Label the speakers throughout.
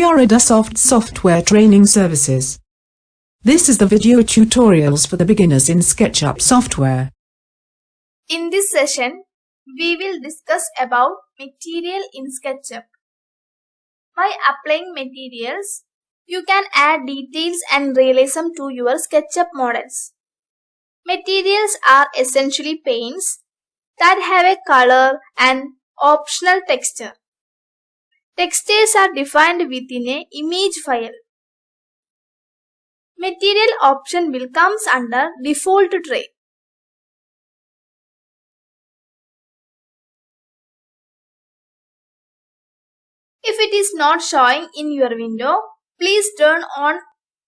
Speaker 1: We are Adasoft Software Training Services. This is the video tutorials for the beginners in SketchUp software.
Speaker 2: In this session, we will discuss about material in SketchUp. By applying materials, you can add details and realism to your SketchUp models. Materials are essentially paints that have a color and optional texture. Textures are defined within an image file. Material option will comes under default tray. If it is not showing in your window, please turn on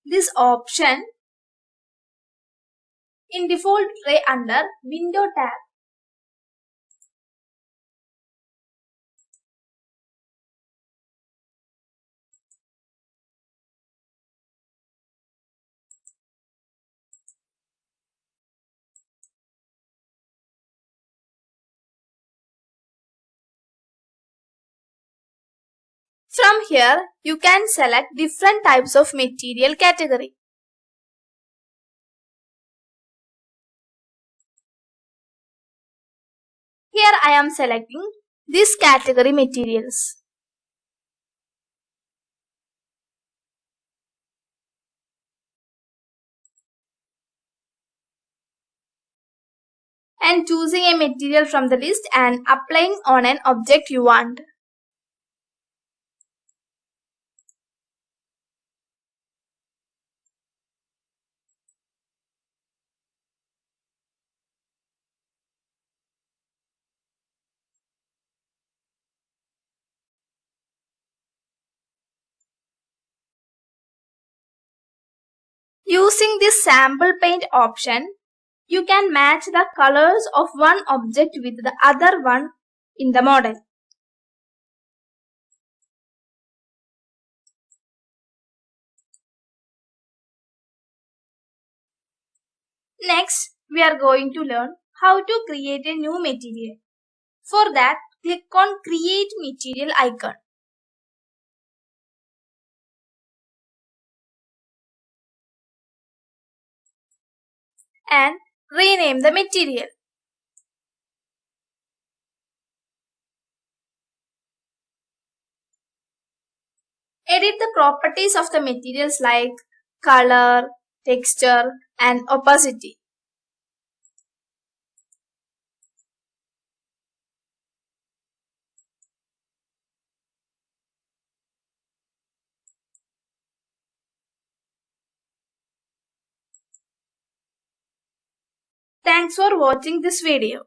Speaker 2: this option in default tray under Window tab. From here, you can select different types of material category. Here I am selecting this category materials. And choosing a material from the list and applying on an object you want. Using this sample paint option, you can match the colors of one object with the other one in the model. Next, we are going to learn how to create a new material. For that, click on Create Material icon. And rename the material. Edit the properties of the materials like color, texture, and opacity. Thanks for watching this video.